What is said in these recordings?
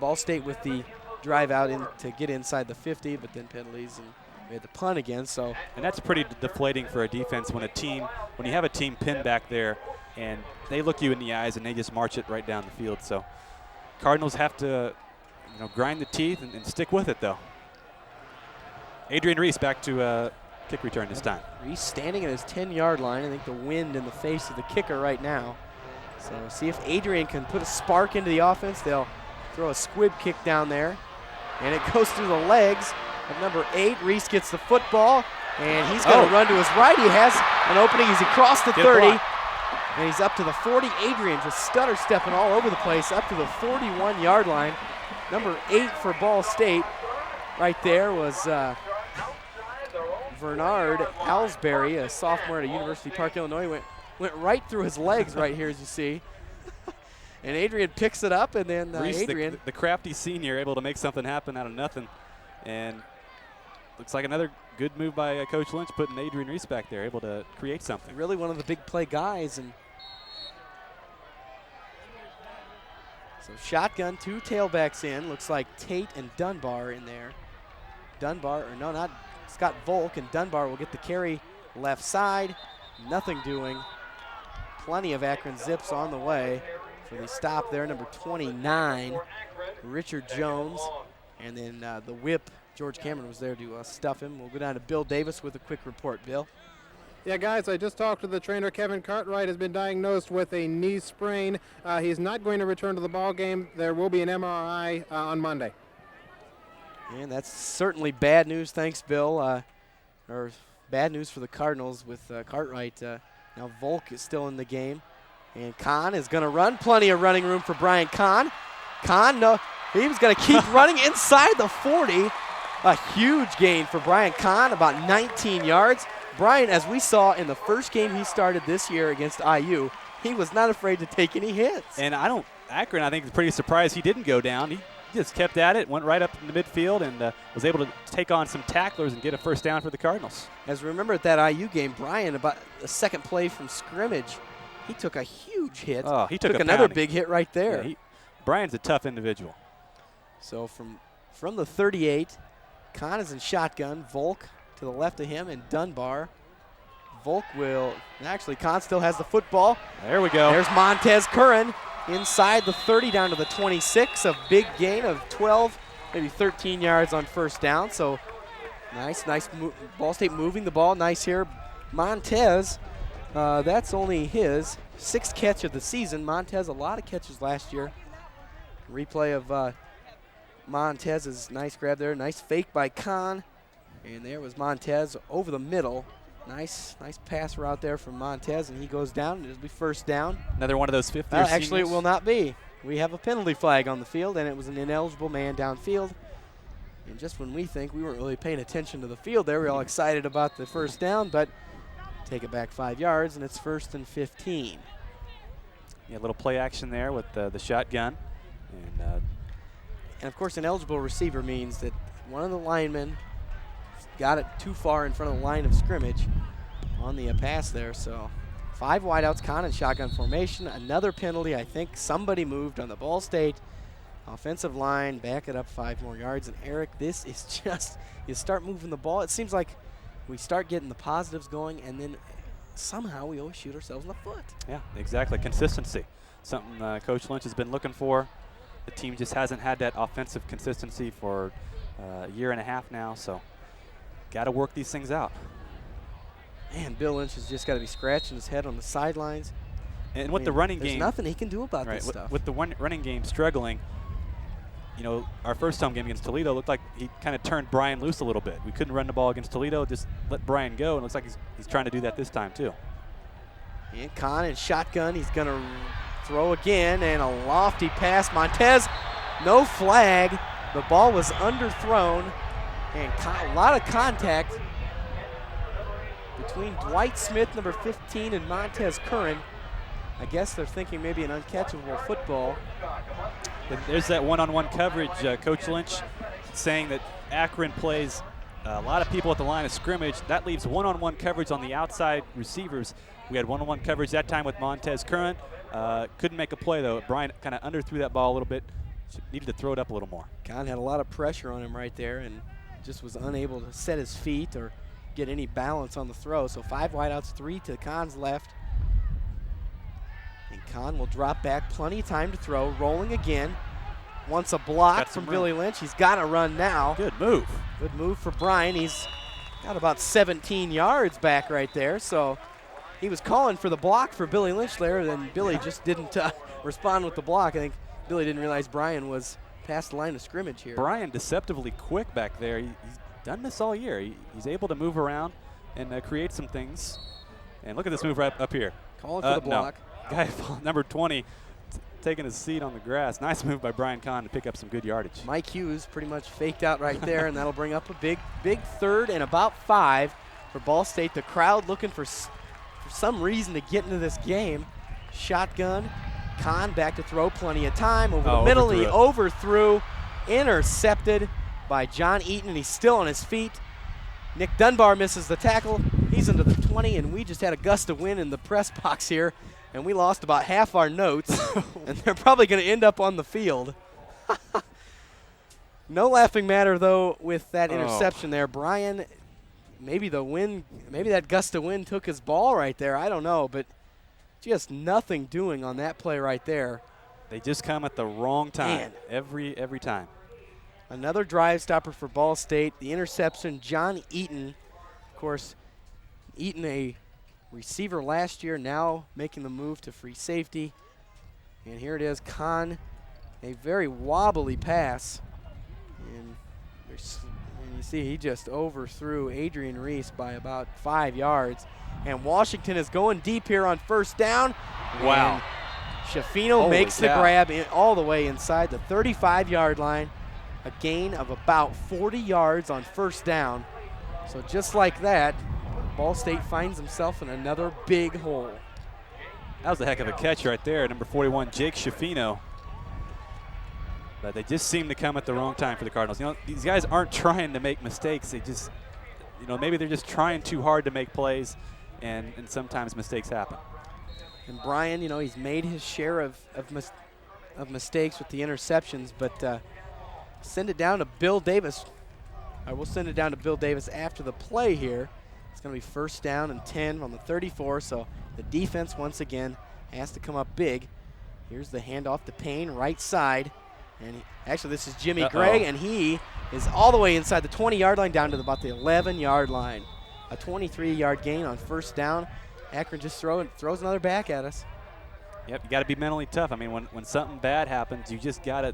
Ball State with the drive out in to get inside the 50, but then penalties, and we had the punt again. So, and that's pretty deflating for a defense when you have a team pinned back there, and they look you in the eyes and they just march it right down the field. So, Cardinals have to, grind the teeth and stick with it though. Adrian Reese back to kick return this time. Reese standing at his 10-yard line. I think the wind in the face of the kicker right now. So see if Adrian can put a spark into the offense. They'll throw a squib kick down there, and it goes through the legs of number 8. Reese gets the football, and he's going to run to his right. He has an opening as he crossed the 30, and he's up to the 40. Adrian just stutter stepping all over the place up to the 41-yard line. Number 8 for Ball State right there was Bernard Alsbury, a sophomore at University Park, Illinois. Went right through his legs right here, as you see. And Adrian picks it up, and then Reese, Adrian. The crafty senior, able to make something happen out of nothing. And looks like another good move by Coach Lynch, putting Adrian Reese back there, able to create something. Really one of the big play guys. And so shotgun, 2 tailbacks in. Looks like Tate and Dunbar in there. Not Scott Volk, and Dunbar will get the carry left side. Nothing doing. Plenty of Akron Zips on the way for the stop there. Number 29, Richard Jones. And then the whip, George Cameron, was there to stuff him. We'll go down to Bill Davis with a quick report. Bill? Yeah, guys, I just talked to the trainer. Kevin Cartwright has been diagnosed with a knee sprain. He's not going to return to the ball game. There will be an MRI on Monday. And that's certainly bad news. Thanks, Bill. Or bad news for the Cardinals with Cartwright. Now Volk is still in the game. And Kahn is going to run. Plenty of running room for Brian Kahn. Kahn, no, he was going to keep running inside the 40. A huge gain for Brian Kahn, about 19 yards. Brian, as we saw in the first game he started this year against IU, he was not afraid to take any hits. And Akron, I think, is pretty surprised he didn't go down. He just kept at it, went right up in the midfield, and was able to take on some tacklers and get a first down for the Cardinals. As remember at that IU game, Brian, about the second play from scrimmage, he took a huge hit. Oh, he took another big hit right there. Yeah, Brian's a tough individual. So from the 38, Kahn is in shotgun. Volk to the left of him, and Dunbar. Volk will, actually Kahn still has the football. There we go. There's Montez Curran inside the 30 down to the 26. A big gain of 12, maybe 13 yards on first down. So nice Ball State moving the ball. Nice here. Montez, that's only his 6th catch of the season. Montez, a lot of catches last year. Replay of Montez's nice grab there. Nice fake by Kahn. And there was Montez over the middle. Nice pass route there from Montez, and he goes down, and it'll be first down. Another one of those fifth-year seniors. Actually, it will not be. We have a penalty flag on the field, and it was an ineligible man downfield. And just when we think we weren't really paying attention to the field there, we're all excited about the first down, but take it back 5 yards, and it's 1st and 15. Yeah, a little play action there with the shotgun. And, of course, an eligible receiver means that one of the linemen got it too far in front of the line of scrimmage on the pass there. So 5 wideouts, Kahn in shotgun formation. Another penalty. I think somebody moved on the Ball State offensive line. Back it up 5 more yards. And, Eric, this is just, you start moving the ball. It seems like we start getting the positives going, and then somehow we always shoot ourselves in the foot. Yeah, exactly. Consistency. Something Coach Lynch has been looking for. The team just hasn't had that offensive consistency for a year and a half now, so got to work these things out. Man, Bill Lynch has just got to be scratching his head on the sidelines. And with the running game, there's nothing he can do about this stuff. With the running game struggling, our first home game against Toledo looked like he kind of turned Brian loose a little bit. We couldn't run the ball against Toledo, just let Brian go, and it looks like he's trying to do that this time too. And Kahn in shotgun, he's going to throw again, and a lofty pass. Montez, no flag. The ball was underthrown, and a lot of contact between Dwight Smith, number 15, and Montez Curran. I guess they're thinking maybe an uncatchable football. And there's that one-on-one coverage. Coach Lynch saying that Akron plays a lot of people at the line of scrimmage. That leaves one-on-one coverage on the outside receivers. We had one-on-one coverage that time with Montez Curran. Couldn't make a play, though. Brian kind of underthrew that ball a little bit. Needed to throw it up a little more. Kahn had a lot of pressure on him right there and just was unable to set his feet or get any balance on the throw. So 5 wideouts, 3 to Kahn's left. And Kahn will drop back, plenty of time to throw, rolling again. Wants a block from Billy Lynch. He's got to run now. Good move. Good move for Brian. He's got about 17 yards back right there. So he was calling for the block for Billy Lynch there, then Billy just didn't respond with the block. I think Billy didn't realize Brian was past the line of scrimmage here. Brian deceptively quick back there. He's done this all year. He's able to move around and create some things. And look at this move right up here. Calling for the block. No. Guy, number 20, taking his seat on the grass. Nice move by Brian Kahn to pick up some good yardage. Mike Hughes pretty much faked out right there, and that'll bring up a big 3rd and about 5 for Ball State. The crowd looking for some reason to get into this game. Shotgun. Kahn back to throw, plenty of time. Over the middle, he overthrew. Intercepted by John Eaton, and he's still on his feet. Nick Dunbar misses the tackle. He's into the 20, and we just had a gust of wind in the press box here, and we lost about half our notes, and they're probably going to end up on the field. No laughing matter, though, with that interception there. Brian, maybe that gust of wind took his ball right there. I don't know, but just nothing doing on that play right there. They just come at the wrong time. Man. Every time. Another drive stopper for Ball State. The interception, John Eaton. Of course, Eaton, a receiver last year, now making the move to free safety. And here it is, Kahn, a very wobbly pass. And you see he just overthrew Adrian Reese by about 5 yards. And Washington is going deep here on 1st down. Wow. And Schifino makes the grab all the way inside the 35-yard line. A gain of about 40 yards on 1st down. So just like that, Ball State finds himself in another big hole. That was a heck of a catch right there, number 41, Jake Schifino. But they just seem to come at the wrong time for the Cardinals. You know, these guys aren't trying to make mistakes. They just, maybe they're just trying too hard to make plays, and sometimes mistakes happen. And Brian, he's made his share of mistakes with the interceptions, but send it down to Bill Davis. We'll send it down to Bill Davis after the play here. It's going to be 1st down and 10 on the 34, so the defense once again has to come up big. Here's the handoff to Payne, right side. And actually, this is Jimmy Gray, and he is all the way inside the 20-yard line down to about the 11-yard line. A 23-yard gain on 1st down. Akron just throws another back at us. Yep, you got to be mentally tough. I mean, when something bad happens, you just got to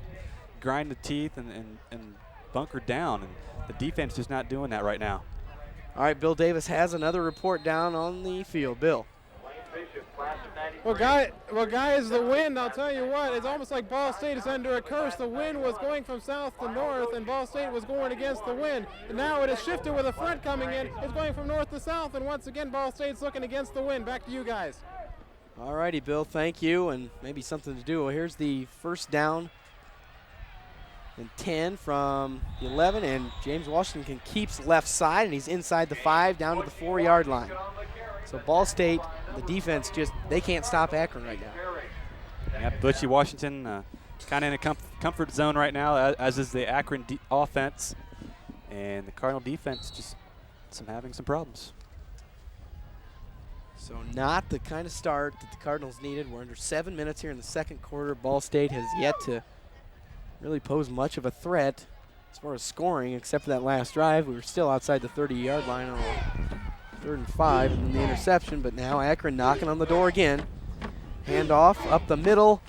grind the teeth and bunker down, and the defense is not doing that right now. All right, Bill Davis has another report down on the field. Bill. Well, guys, the wind, I'll tell you what, it's almost like Ball State is under a curse. The wind was going from south to north, and Ball State was going against the wind. And now it has shifted with a front coming in. It's going from north to south, and once again, Ball State's looking against the wind. Back to you guys. All righty, Bill, thank you, and maybe something to do. Well, here's the 1st down and 10 from the 11, and James Washington keeps left side, and he's inside the 5 down to the 4-yard line. So Ball State, the defense, they can't stop Akron right now. Yep, Butchie Washington kind of in a comfort zone right now, as is the Akron offense. And the Cardinal defense just having some problems. So not the kind of start that the Cardinals needed. We're under 7 minutes here in the 2nd quarter. Ball State has yet to really pose much of a threat as far as scoring, except for that last drive. We were still outside the 30-yard line on 3rd and 5, and then the interception, but now Akron knocking on the door again. Handoff up the middle.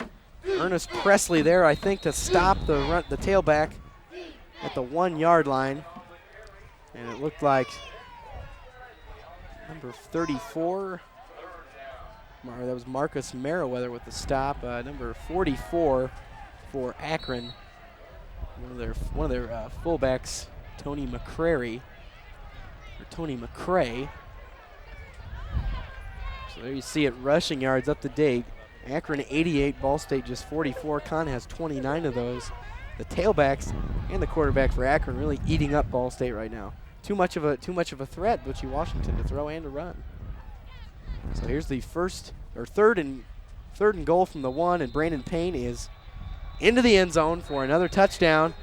Ernest Presley there, I think, to stop the tailback at the 1-yard line. And it looked like number 34, that was Marcus Merriweather with the stop. Number 44 for Akron, one of their fullbacks, Tony McCray. So there you see it, rushing yards up to date. Akron 88, Ball State just 44. Kahn has 29 of those. The tailbacks and the quarterback for Akron really eating up Ball State right now. Too much of a threat, Butchie Washington, to throw and to run. So here's the third and goal from the 1, and Brandon Payne is into the end zone for another touchdown.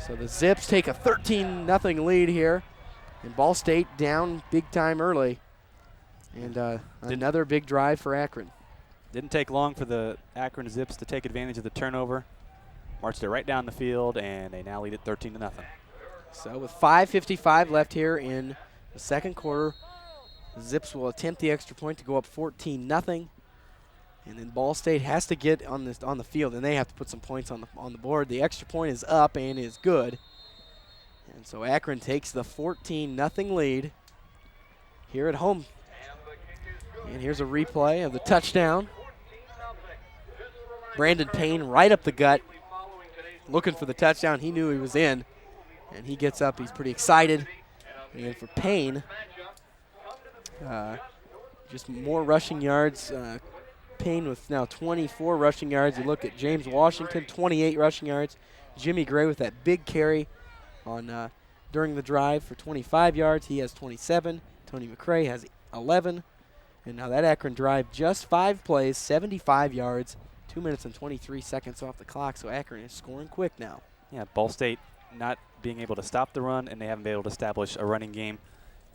So the Zips take a 13-0 lead here. And Ball State down big time early. And another big drive for Akron. Didn't take long for the Akron Zips to take advantage of the turnover. Marched it right down the field, and they now lead it 13-0. So with 5:55 left here in the second quarter, the Zips will attempt the extra point to go up 14-0. And then Ball State has to get on the field, and they have to put some points on the board. The extra point is up and is good. And so Akron takes the 14-0 lead here at home. And here's a replay of the touchdown. Brandon Payne right up the gut, looking for the touchdown. He knew he was in, and he gets up. He's pretty excited. And for Payne, just more rushing yards. Payne with now 24 rushing yards. You look at James Washington, 28 rushing yards. Jimmy Gray with that big carry on during the drive for 25 yards. He has 27. Tony McRae has 11. And now that Akron drive, just 5 plays, 75 yards, 2 minutes and 23 seconds off the clock. So Akron is scoring quick now. Yeah, Ball State not being able to stop the run, and they haven't been able to establish a running game.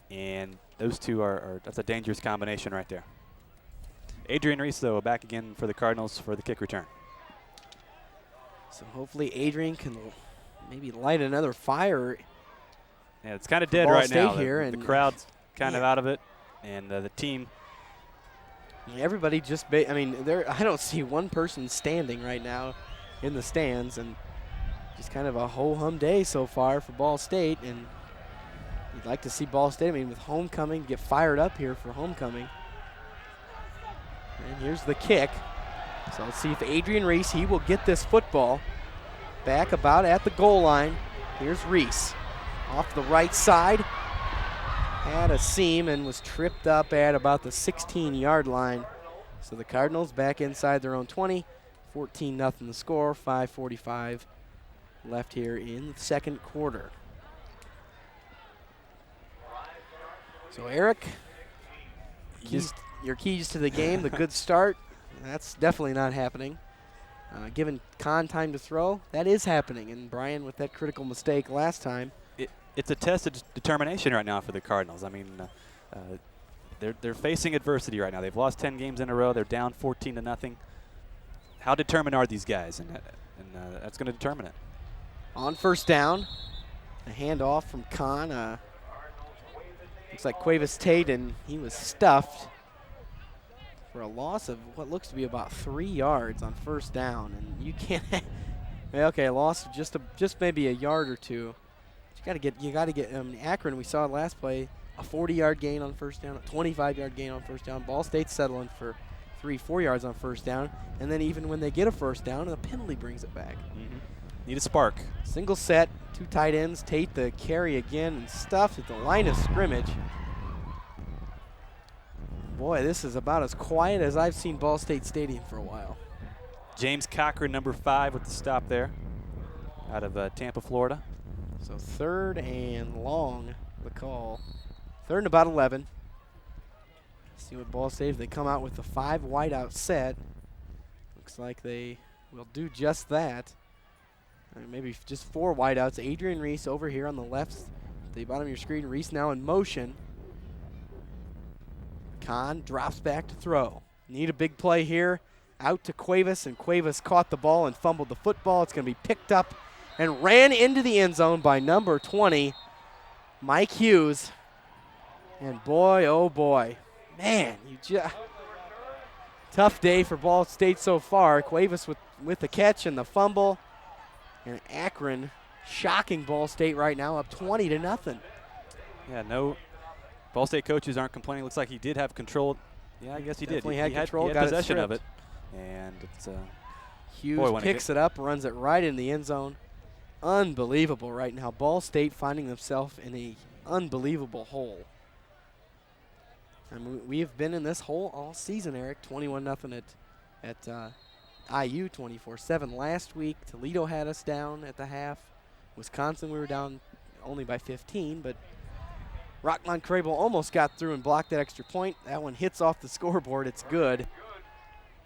And those two that's a dangerous combination right there. Adrian Reese, though, back again for the Cardinals for the kick return. So hopefully Adrian can maybe light another fire. Yeah, it's kind of dead Ball right State now. Here the crowd's kind of out of it, and the team. Everybody just, I don't see one person standing right now in the stands, and just kind of a ho-hum day so far for Ball State. And you'd like to see Ball State, with homecoming, get fired up here for homecoming. And here's the kick. So let's see if Adrian Reese, he will get this football back about at the goal line. Here's Reese off the right side. Had a seam and was tripped up at about the 16-yard line. So the Cardinals back inside their own 20. 14-0 the score. 5:45 left here in the second quarter. So Eric, your keys to the game, the good start, that's definitely not happening. Given Kahn time to throw, that is happening. And Brian with that critical mistake last time. It's a test of determination right now for the Cardinals. They're facing adversity right now. They've lost 10 games in a row. They're down 14-0. How determined are these guys? And that's going to determine it. On first down, a handoff from Kahn. Looks like Cuevas Tate, and he was stuffed for a loss of what looks to be about 3 yards on first down. And you can't. Okay, a loss of just maybe a yard or two. You got to get. Akron, we saw last play, a 40-yard gain on first down, a 25-yard gain on first down. Ball State's settling for 3-4 yards on first down, and then even when they get a first down, the penalty brings it back. Mm-hmm. Need a spark. Single set, 2 tight ends. Tate the carry again and stuffed at the line of scrimmage. Boy, this is about as quiet as I've seen Ball State Stadium for a while. James Cochran, number 5, with the stop there out of Tampa, Florida. So 3rd and long, the call. 3rd and about 11. See what Ball State, if they come out with the 5 wideout set. Looks like they will do just that. Maybe just 4 wideouts. Adrian Reese over here on the left, the bottom of your screen. Reese now in motion. Kahn drops back to throw. Need a big play here. Out to Cuevas, and Cuevas caught the ball and fumbled the football. It's going to be picked up and ran into the end zone by number 20, Mike Hughes. And boy, oh boy, man, tough day for Ball State so far. Cuevas with the catch and the fumble. And Akron shocking Ball State right now, up 20-0. Yeah, no, Ball State coaches aren't complaining. Looks like he did have control. Yeah, I guess he Definitely did. Had control, he had got possession it of it. And it's Hughes picks it up, runs it right in the end zone. Unbelievable right now. Ball State finding themselves in a unbelievable hole. We have been in this hole all season, Eric. 21-0 at IU, 24-7 last week. Toledo had us down at the half. Wisconsin, we were down only by 15, but Rockmont Crable almost got through and blocked that extra point. That one hits off the scoreboard. It's good.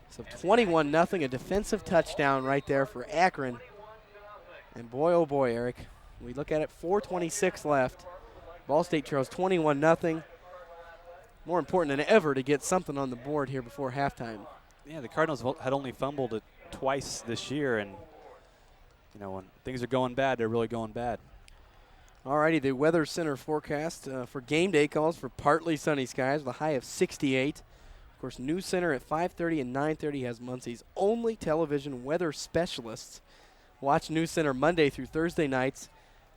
So 21-0, a defensive touchdown right there for Akron. And boy, oh boy, Eric, we look at it, 4:26 left. Ball State trails 21-0. More important than ever to get something on the board here before halftime. Yeah, the Cardinals had only fumbled it twice this year, and you know, when things are going bad, they're really going bad. Alrighty, the Weather Center forecast for game day calls for partly sunny skies with a high of 68. Of course, News Center at 5:30 and 9:30 has Muncie's only television weather specialists. Watch News Center Monday through Thursday nights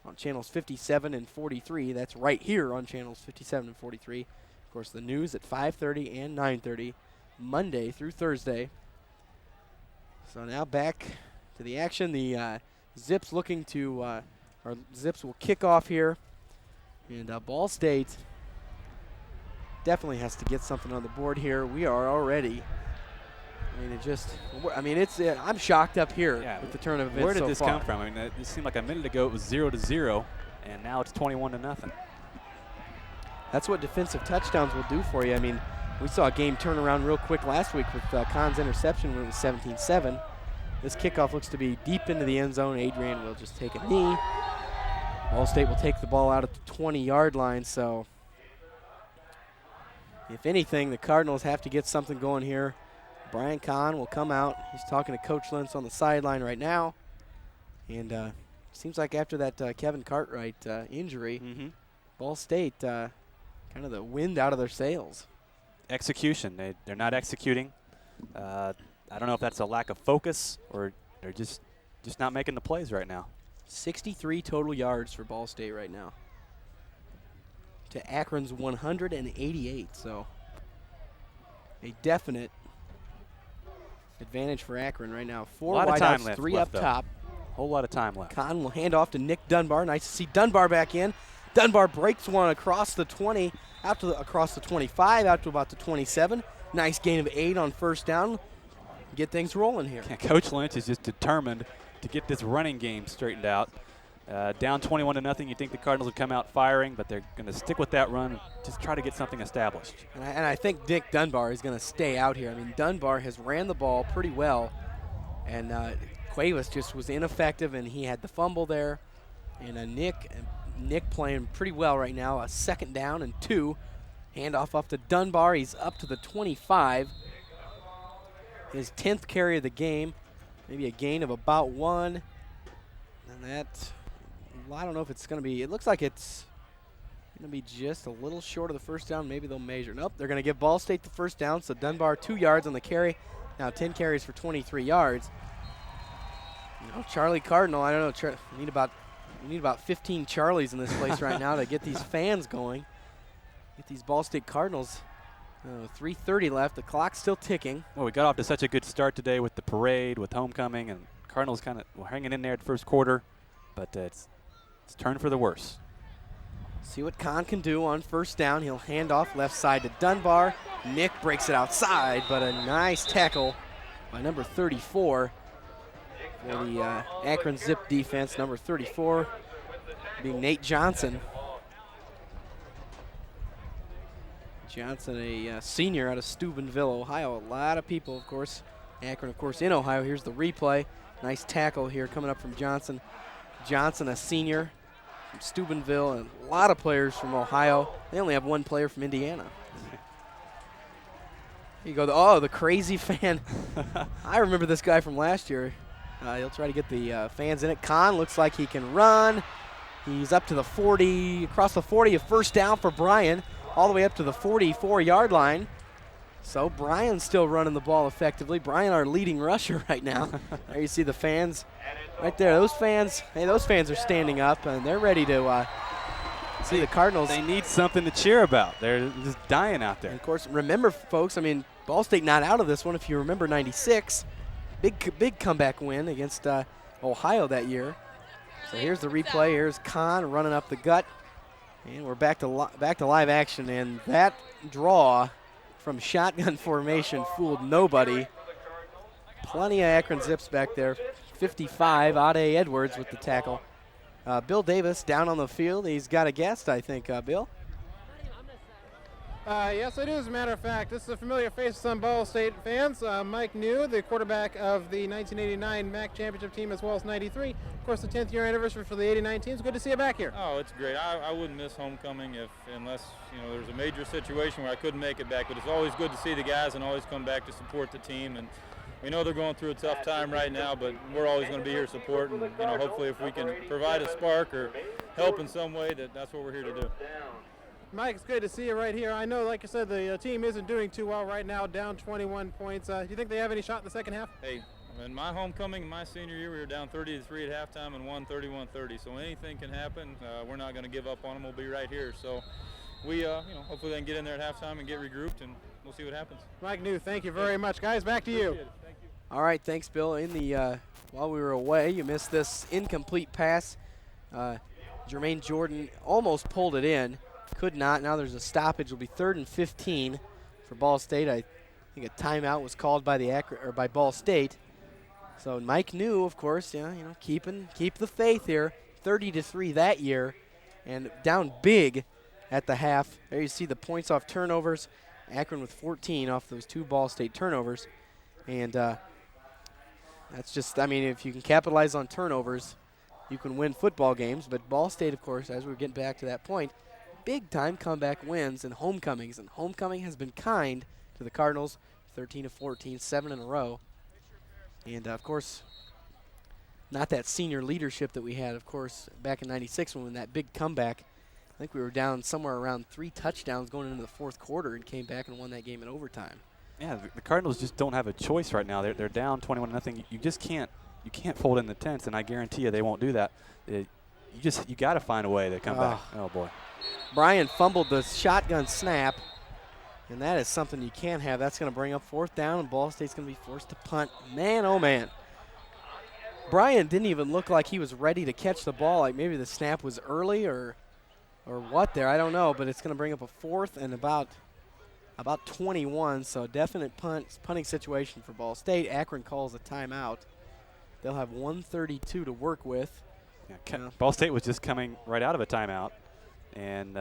on channels 57 and 43. That's right here on channels 57 and 43. Of course, the news at 5:30 and 9:30 Monday through Thursday. So now back to the action. The Zips looking to, or Zips will kick off here. And Ball State definitely has to get something on the board here. We are already, I'm shocked up here with the turn of events. Where did so this far. come from? I mean, it seemed like a minute ago it was 0-0, and now it's 21-0. That's what defensive touchdowns will do for you. I mean, we saw a game turn around real quick last week with Kahn's interception when it was 17-7. This kickoff looks to be deep into the end zone. Adrian will just take a knee. Ball State will take the ball out at the 20-yard line. So, if anything, the Cardinals have to get something going here. Brian Kahn will come out. He's talking to Coach Lentz on the sideline right now. And seems like after that Kevin Cartwright injury, Ball State kind of the wind out of their sails. Execution. They're not executing. I don't know if that's a lack of focus or they're just not making the plays right now. 63 total yards for Ball State right now to Akron's 188. So a definite advantage for Akron right now. 4 wideouts, 3 up top. Whole lot of time left. Kahn will hand off to Nick Dunbar. Nice to see Dunbar back in. Dunbar breaks one across the 20, across the 25, out to about the 27. Nice gain of 8 on first down. Get things rolling here. Yeah, Coach Lynch is just determined to get this running game straightened out. Down 21-0, you think the Cardinals would come out firing, but they're going to stick with that run, just try to get something established. And I think Nick Dunbar is going to stay out here. I mean, Dunbar has ran the ball pretty well, and Cuevas just was ineffective, and he had the fumble there. And Nick playing pretty well right now. A second down and 2. Handoff off to Dunbar. He's up to the 25. His 10th carry of the game. Maybe a gain of about 1. And that, well, I don't know if it's going to be, it looks like it's going to be just a little short of the first down. Maybe they'll measure. Nope, they're going to give Ball State the first down. So Dunbar 2 yards on the carry. Now 10 carries for 23 yards. You know, Charlie Cardinal, I don't know, we need about 15 Charlies in this place right now to get these fans going. Get these Ball State Cardinals. 3:30 left. The clock's still ticking. Well, we got off to such a good start today with the parade, with homecoming, and Cardinals kind of were hanging in there at the first quarter, but it's turned for the worse. See what Kahn can do on first down. He'll hand off left side to Dunbar. Nick breaks it outside, but a nice tackle by number 34 for the Akron Zip defense. Number 34 being Nate Johnson. Johnson, a senior out of Steubenville, Ohio. A lot of people, of course. Akron, of course, in Ohio. Here's the replay. Nice tackle here coming up from Johnson. Johnson, a senior from Steubenville, and a lot of players from Ohio. They only have one player from Indiana. Here you go. The crazy fan. I remember this guy from last year. He'll try to get the fans in it. Kahn looks like he can run. He's up to the 40, across the 40, a first down for Brian. All the way up to the 44-yard line. So Brian's still running the ball effectively. Brian, our leading rusher right now. There you see the fans right there. Those fans are standing up, and they're ready to see the Cardinals. They need something to cheer about. They're just dying out there. And of course, remember, folks, I mean, Ball State not out of this one. If you remember 96, big comeback win against Ohio that year. So here's the replay. Here's Kahn running up the gut. And we're back to live action, and that draw from shotgun formation fooled nobody. Plenty of Akron Zips back there. 55, Ade Edwards with the tackle. Bill Davis down on the field. He's got a guest, I think, Bill. Yes, I do. As a matter of fact, this is a familiar face to some Ball State fans. Mike New, the quarterback of the 1989 MAC championship team, as well as '93. Of course, the 10th year anniversary for the '89 team. It's good to see you back here. Oh, it's great. I wouldn't miss homecoming unless there's a major situation where I couldn't make it back. But it's always good to see the guys and always come back to support the team. And we know they're going through a tough time right now, but we're always going to be here supporting. Hopefully, if we can provide a spark or help in some way, that's what we're here to do. Mike, it's good to see you right here. I know, like I said, the team isn't doing too well right now, down 21 points. Do you think they have any shot in the second half? Hey, in my homecoming, my senior year, we were down 30-3 at halftime and won 31-30. So anything can happen. We're not going to give up on them. We'll be right here. So we, hopefully they can get in there at halftime and get regrouped, and we'll see what happens. Mike New, thank you very much. Guys, back to you. Thank you. All right, thanks, Bill. In the while we were away, you missed this incomplete pass. Jermaine Jordan almost pulled it in. Could not. Now there's a stoppage. It'll be 3rd and 15 for Ball State. I think a timeout was called by by Ball State. So Mike New, of course, keep the faith here. 30-3 that year, and down big at the half. There you see the points off turnovers. Akron with 14 off those 2 Ball State turnovers, and that's just. I mean, if you can capitalize on turnovers, you can win football games. But Ball State, of course, as we're getting back to that point, big-time comeback wins and homecomings, and homecoming has been kind to the Cardinals, 13-14, 7 in a row. And, of course, not that senior leadership that we had, of course, back in '96 when that big comeback. I think we were down somewhere around 3 touchdowns going into the 4th quarter and came back and won that game in overtime. Yeah, the Cardinals just don't have a choice right now. They're down 21-0. You just can't fold in the tents, and I guarantee you they won't do that. You got to find a way to come back. Oh boy. Brian fumbled the shotgun snap, and that is something you can't have. That's going to bring up 4th down, and Ball State's going to be forced to punt. Man, oh man. Brian didn't even look like he was ready to catch the ball. Like maybe the snap was early or what there. I don't know, but it's going to bring up a 4th and about 21, so definite punting situation for Ball State. Akron calls a timeout. They'll have 1:32 to work with. Yeah, Ball State was just coming right out of a timeout. And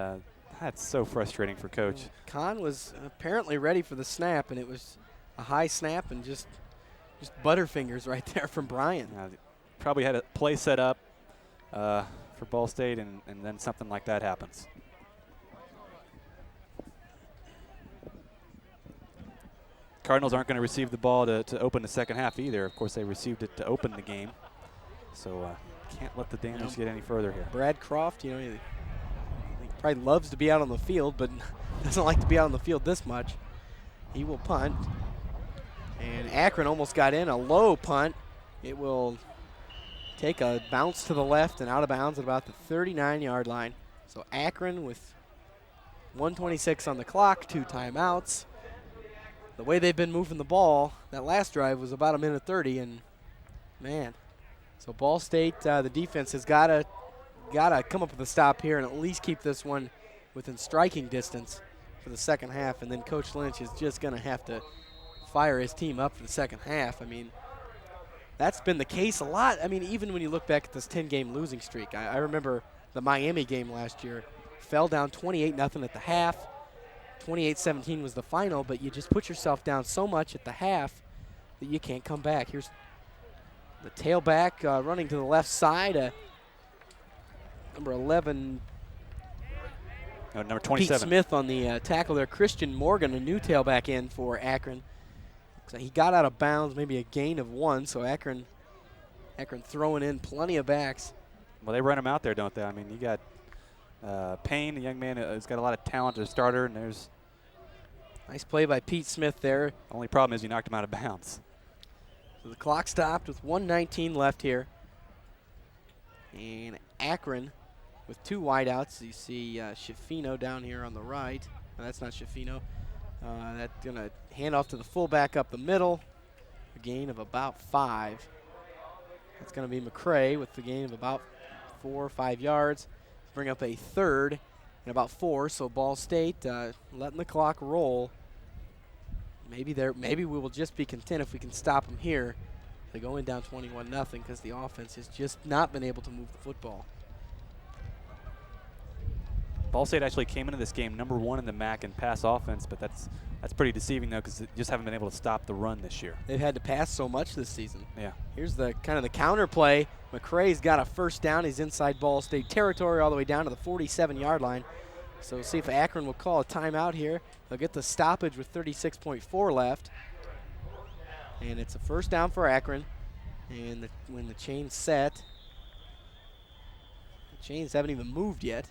that's so frustrating for Coach. Kahn was apparently ready for the snap, and it was a high snap and just butterfingers right there from Brian. Probably had a play set up for Ball State, and then something like that happens. Cardinals aren't going to receive the ball to open the second half either. Of course, they received it to open the game. So can't let the damage get any further here. Brad Croft, he probably loves to be out on the field, but doesn't like to be out on the field this much. He will punt. And Akron almost got in, a low punt. It will take a bounce to the left and out of bounds at about the 39-yard line. So Akron with 1:26 on the clock, 2 timeouts. The way they've been moving the ball, that last drive was about 1:30, and man. So Ball State, the defense has got to come up with a stop here and at least keep this one within striking distance for the second half, and then Coach Lynch is just going to have to fire his team up for the second half. I mean, that's been the case a lot. I mean, even when you look back at this 10-game losing streak, I remember the Miami game last year, fell down 28-0 at the half. 28-17 was the final, but you just put yourself down so much at the half that you can't come back. Here's the tailback running to the left side. Number 11, number 27. Pete Smith on the tackle there. Christian Morgan, a new tailback in for Akron. So he got out of bounds, maybe a gain of 1. So Akron throwing in plenty of backs. Well, they run him out there, don't they? I mean, you got Payne, a young man who's got a lot of talent as a starter, and there's nice play by Pete Smith there. Only problem is you knocked him out of bounds. So the clock stopped with 1:19 left here. And Akron with 2 wideouts. You see Schifino down here on the right. No, that's not Schifino. That's going to hand off to the fullback up the middle. A gain of about 5. That's going to be McCray with the gain of about 4 or 5 yards. Bring up a 3rd and about 4. So Ball State letting the clock roll. Maybe we will just be content if we can stop them here. They go in down 21-0 because the offense has just not been able to move the football. Ball State actually came into this game #1 in the MAC in pass offense, but that's pretty deceiving though, because they just haven't been able to stop the run this year. They've had to pass so much this season. Yeah. Here's the kind of the counter play. McCrae's got a first down. He's inside Ball State territory all the way down to the 47-yard line. So we'll see if Akron will call a timeout here. They'll get the stoppage with 36.4 left. And it's a first down for Akron. And when the chain's set, the chains haven't even moved yet.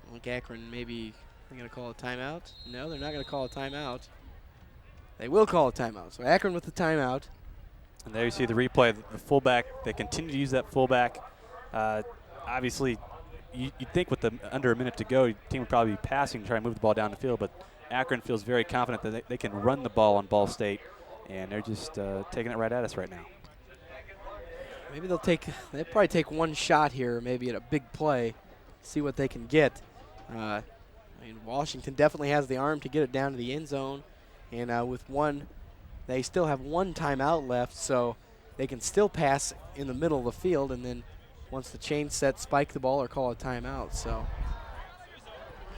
I think Akron maybe they're going to call a timeout. No, they're not going to call a timeout. They will call a timeout. So Akron with the timeout. And there you see the replay. The fullback, they continue to use that fullback. Obviously, you'd think with under a minute to go, the team would probably be passing to try and move the ball down the field, but Akron feels very confident that they can run the ball on Ball State, and they're just taking it right at us right now. Maybe they'll probably take one shot here, maybe at a big play, see what they can get. I mean, Washington definitely has the arm to get it down to the end zone, and with one, they still have one timeout left, so they can still pass in the middle of the field, and then once the chain's set, spike the ball or call a timeout. So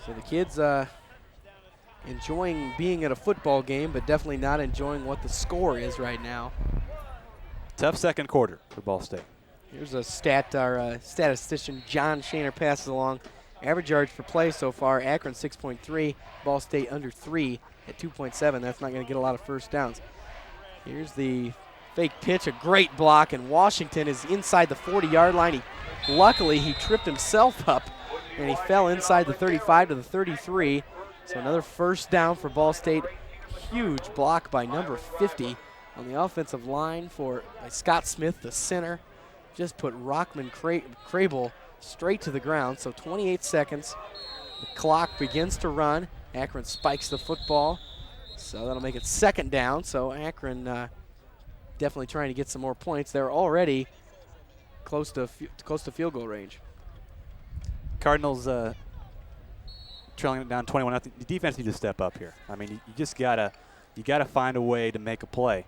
the kids enjoying being at a football game, but definitely not enjoying what the score is right now. Tough second quarter for Ball State. Here's a stat our statistician John Shaner passes along. Average yards per play so far, Akron 6.3, Ball State under 3 at 2.7. That's not going to get a lot of first downs. Here's the fake pitch, a great block, and Washington is inside the 40-yard line. Luckily, he tripped himself up, and he fell inside the 35 to the 33. So another first down for Ball State. Huge block by number 50 on the offensive line by Scott Smith, the center. Just put Rockman Crable straight to the ground. So 28 seconds. The clock begins to run. Akron spikes the football. So that'll make it second down. So Akron definitely trying to get some more points. They're already close to field goal range. Cardinals trailing it down 21. The defense needs to step up here. I mean, you just gotta find a way to make a play.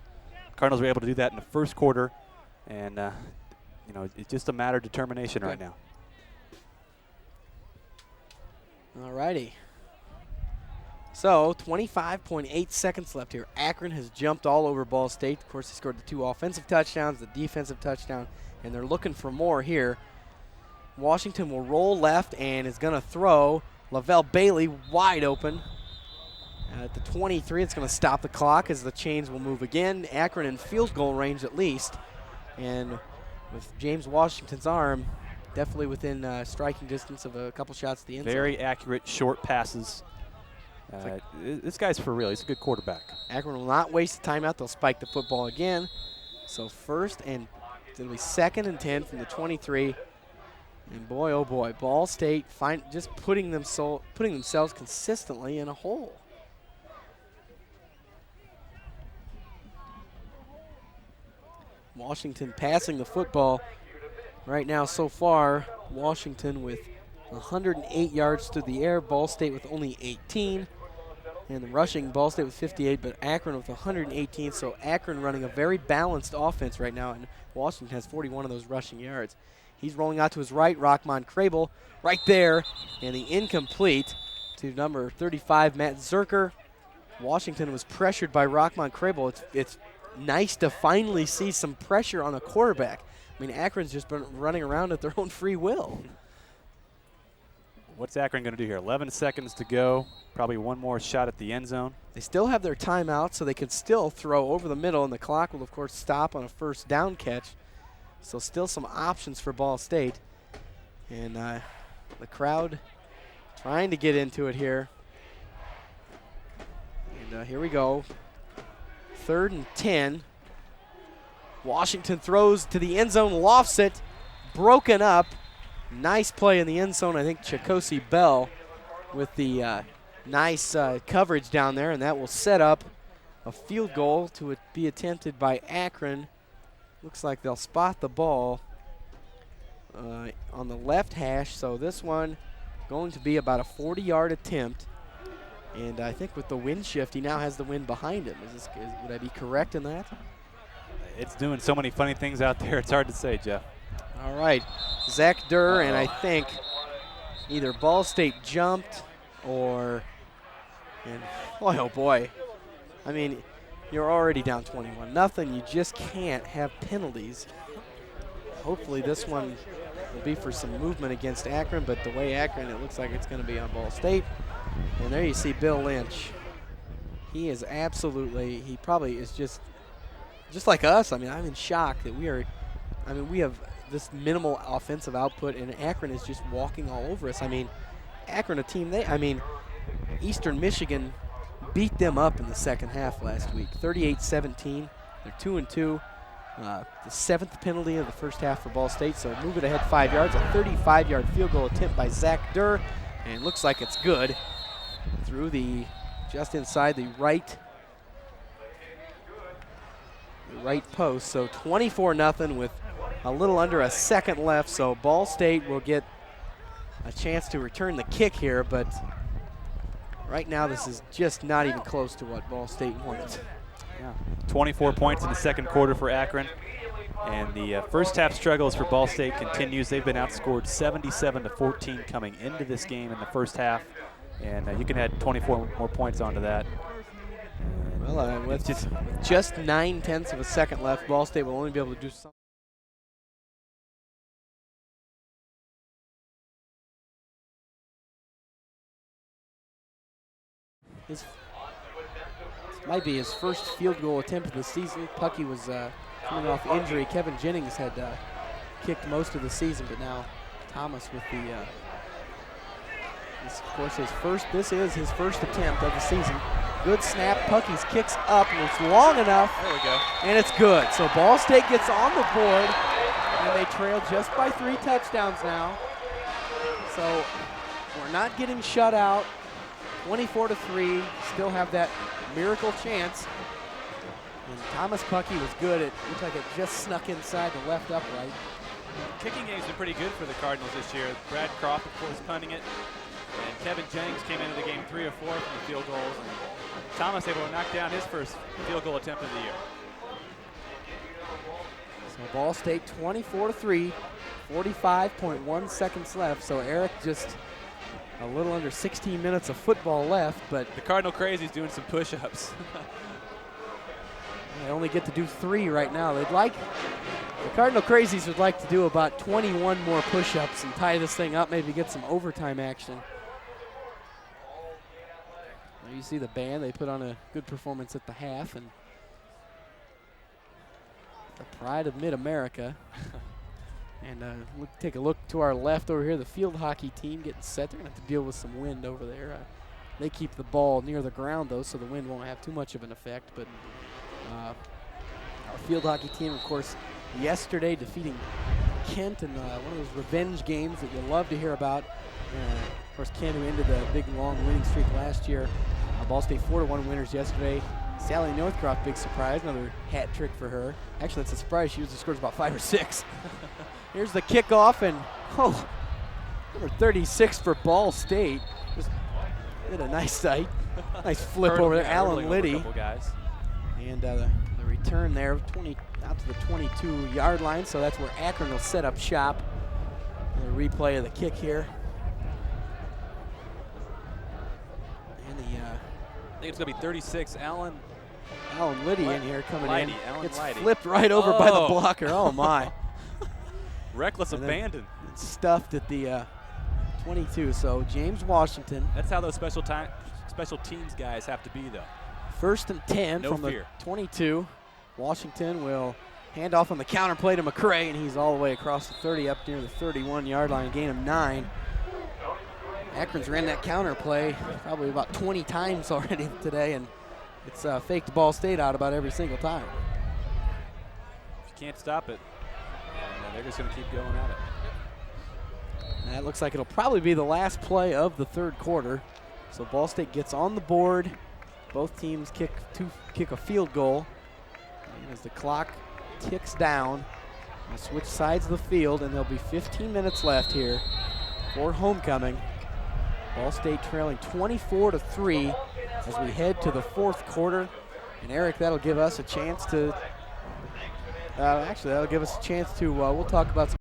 Cardinals were able to do that in the first quarter, and it's just a matter of determination right now. All righty. So 25.8 seconds left here. Akron has jumped all over Ball State. Of course, they scored the 2 offensive touchdowns, the defensive touchdown, and they're looking for more here. Washington will roll left and is going to throw. Lavelle Bailey wide open at the 23. It's going to stop the clock as the chains will move again. Akron in field goal range at least. And with James Washington's arm, definitely within striking distance of a couple shots at the end zone. Very accurate short passes. This guy's for real. He's a good quarterback. Akron will not waste the timeout. They'll spike the football again. So first and it'll be 2nd and 10 from the 23. And boy, oh boy, Ball State just putting themselves consistently in a hole. Washington passing the football right now so far. Washington with 108 yards through the air. Ball State with only 18. And the rushing, Ball State with 58, but Akron with 118. So Akron running a very balanced offense right now, and Washington has 41 of those rushing yards. He's rolling out to his right, Rockman Crable, right there, and the incomplete to number 35, Matt Zerker. Washington was pressured by Rockman Crable. It's nice to finally see some pressure on the quarterback. I mean, Akron's just been running around at their own free will. What's Akron going to do here? 11 seconds to go. Probably one more shot at the end zone. They still have their timeout, so they can still throw over the middle, and the clock will, of course, stop on a first down catch. So still some options for Ball State. And the crowd trying to get into it here. And here we go. 3rd and 10. Washington throws to the end zone, lofts it, broken up. Nice play in the end zone. I think Chikosi Bell with the nice coverage down there, and that will set up a field goal to be attempted by Akron. Looks like they'll spot the ball on the left hash, so this one going to be about a 40-yard attempt. And I think with the wind shift, he now has the wind behind him. Would I be correct in that? It's doing so many funny things out there, it's hard to say, Jeff. All right, Zach Durr, and I think either Ball State jumped or, and boy, oh boy. I mean, you're already down 21-0. You just can't have penalties. Hopefully this one will be for some movement against Akron, but the way Akron, it looks like it's going to be on Ball State. And there you see Bill Lynch. He is absolutely, he probably is just like us. I mean, I'm in shock that we have this minimal offensive output, and Akron is just walking all over us. I mean, Akron, a team, Eastern Michigan beat them up in the second half last week, 38-17. They're 2-2. The 7th penalty of the first half for Ball State, so move it ahead 5 yards. A 35-yard field goal attempt by Zach Durr, and it looks like it's good through just inside the right post. So 24-0 with a little under a second left, so Ball State will get a chance to return the kick here, but right now this is just not even close to what Ball State wanted. Yeah. 24 points in the second quarter for Akron, and the first half struggles for Ball State continues. They've been outscored 77-14 coming into this game in the first half, and you can add 24 more points onto that. Well, with just 9/10 of a second left, Ball State will only be able to do something. This might be his first field goal attempt of the season. Puckey was coming off injury. Kevin Jennings had kicked most of the season, but now Thomas with the, this, of course, this is his first attempt of the season. Good snap, Puckey's kicks up, and it's long enough. There we go. And it's good. So Ball State gets on the board, and they trail just by 3 touchdowns now. So we're not getting shut out. 24-3, still have that miracle chance. And Thomas Puckey was good. It looked like it just snuck inside the left upright. Kicking game's been pretty good for the Cardinals this year. Brad Croft, of course, punting it. And Kevin Jennings came into the game 3 of 4 from the field goals. And Thomas able to knock down his first field goal attempt of the year. So Ball State 24-3, 45.1 seconds left. So Eric just a little under 16 minutes of football left, but the Cardinal Crazy's doing some push-ups. they only get to do 3 right now. The Cardinal Crazies would like to do about 21 more push-ups and tie this thing up, maybe get some overtime action. There you see the band. They put on a good performance at the half, and the pride of Mid-America. And we'll take a look to our left over here, the field hockey team getting set. They're going to have to deal with some wind over there. They keep the ball near the ground, though, so the wind won't have too much of an effect. But our field hockey team, of course, yesterday defeating Kent in one of those revenge games that you love to hear about. Of course, Kent, who ended the big, long winning streak last year. Ball State 4-1 winners yesterday. Sally Northcroft, big surprise, another hat trick for her. Actually, that's a surprise. She usually scores about 5 or 6. Here's the kickoff, and number 36 for Ball State. Just did a nice sight. Nice flip over there, Alan Liddy. And the return there, out to the 22-yard line, so that's where Akron will set up shop. A replay of the kick here. And I think it's going to be 36. Alan Liddy in here coming in. Gets Liddy. Flipped right over by the blocker. Oh, my. Reckless abandon. Stuffed at the 22. So James Washington. That's how those special teams guys have to be, though. 1st and 10 from the 22. Washington will hand off on the counter play to McCray, and he's all the way across the 30 up near the 31-yard line, gain of 9. Akron's ran that counter play probably about 20 times already today, and it's faked Ball State out about every single time. You can't stop it. They're just going to keep going at it. And that looks like it'll probably be the last play of the 3rd quarter. So Ball State gets on the board. Both teams kick a field goal. And as the clock ticks down, we'll switch sides of the field, and there'll be 15 minutes left here for homecoming. Ball State trailing 24-3 as we head to the 4th quarter. And Eric, that'll give us a chance to we'll talk about some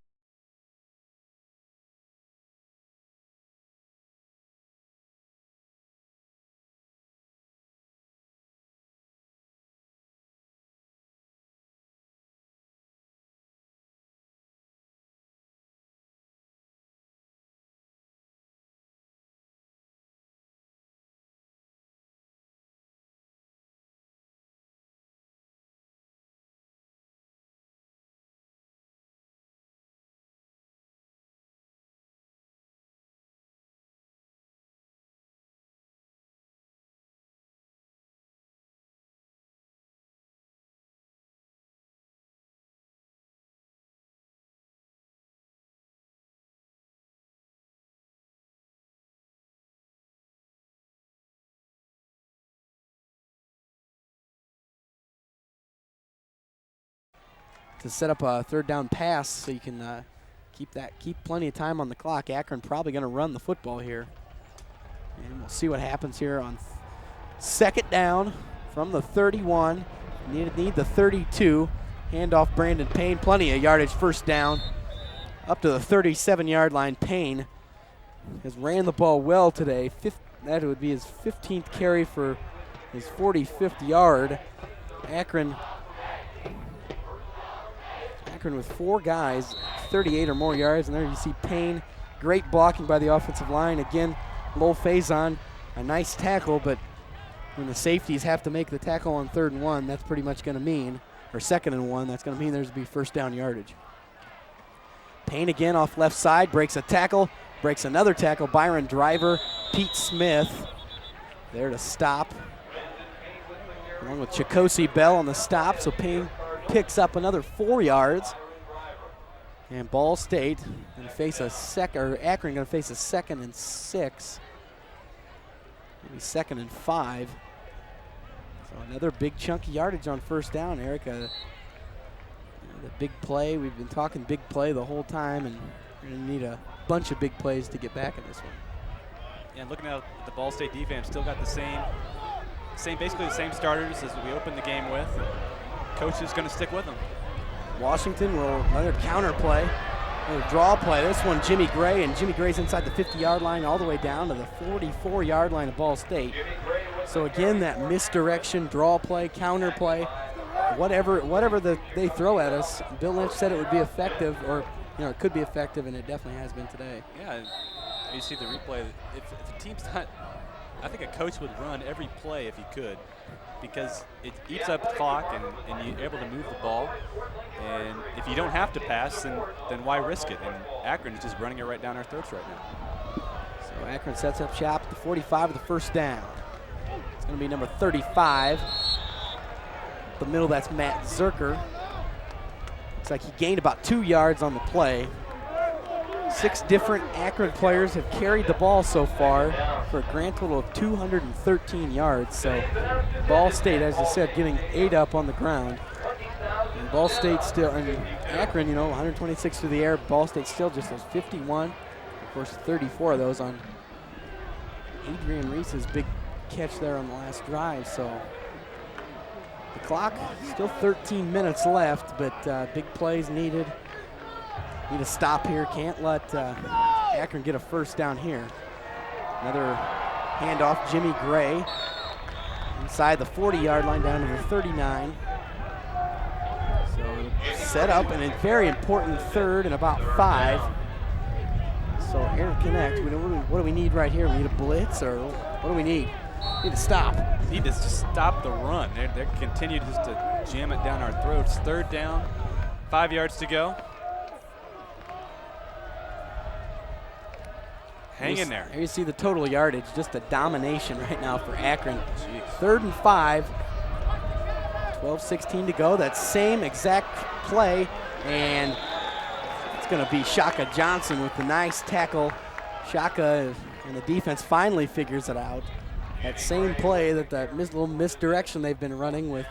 to set up a third down pass so you can keep plenty of time on the clock. Akron probably going to run the football here. And we'll see what happens here on second down from the 31. Need the 32. Handoff Brandon Payne. Plenty of yardage first down. Up to the 37-yard line. Payne has ran the ball well today. That would be his 15th carry for his 45th yard. Akron with 4 guys, 38 or more yards. And there you see Payne. Great blocking by the offensive line. Again, Lowell Faison, a nice tackle, but when the safeties have to make the tackle on 3rd and 1, that's pretty much going to mean, or 2nd and 1, that's going to mean there's going to be first down yardage. Payne again off left side, breaks a tackle, breaks another tackle. Byron Driver, Pete Smith there to stop, along with Chikosi Bell on the stop, so Payne picks up another 4 yards. And Ball State going to face Akron going to face a 2nd and 6. Maybe 2nd and 5. So another big chunky yardage on first down, Eric. The big play, we've been talking big play the whole time, and we're going to need a bunch of big plays to get back in this one. Yeah, and looking at the Ball State defense, still got basically the same starters as we opened the game with. Coach is going to stick with them. Washington will another counter play, another draw play. This one, Jimmy Gray, and Jimmy Gray's inside the 50-yard line all the way down to the 44-yard line of Ball State. So again, that misdirection, draw play, counter play, whatever they throw at us. Bill Lynch said it would be effective, or it could be effective, and it definitely has been today. Yeah, you see the replay. If the team's not, I think a coach would run every play if he could, because it eats up the clock and you're able to move the ball. And if you don't have to pass, then why risk it? And Akron is just running it right down our throats right now. So Akron sets up shop at the 45 of the first down. It's going to be number 35. The middle, that's Matt Zerker. Looks like he gained about 2 yards on the play. 6 different Akron players have carried the ball so far for a grand total of 213 yards. So Ball State, as I said, getting 8 up on the ground. And Ball State still, and Akron, 126 through the air. Ball State still just those 51. Of course, 34 of those on Adrian Reese's big catch there on the last drive. So the clock, still 13 minutes left, but big plays needed. Need a stop here. Can't let Akron get a first down here. Another handoff, Jimmy Gray. Inside the 40-yard line down to the 39. So set up and a very important 3rd and about 5. So Aaron Connect, what do we need right here? We need a blitz, or what do we need? We need to stop. Need to just stop the run. They're continue just to jam it down our throats. 3rd down, 5 yards to go. Hang in there. Here you see the total yardage, just a domination right now for Akron. 3rd and 5, 12:16 to go. That same exact play, and it's going to be Shaka Johnson with the nice tackle. Shaka and the defense finally figures it out. That same play, that little misdirection they've been running with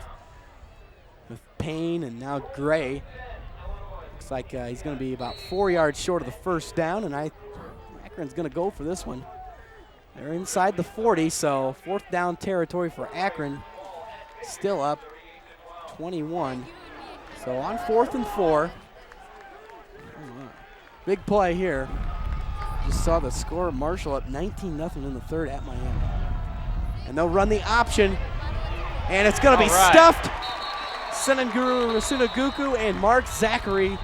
Payne and now Gray. Looks like he's going to be about 4 yards short of the first down, and Akron's going to go for this one. They're inside the 40, so 4th down territory for Akron. Still up 21. So on 4th and 4. Big play here. Just saw the score. Marshall up 19-0 in the 3rd at Miami. And they'll run the option, and it's going to be stuffed. Senenguru Rasunaguku and Mark Zachary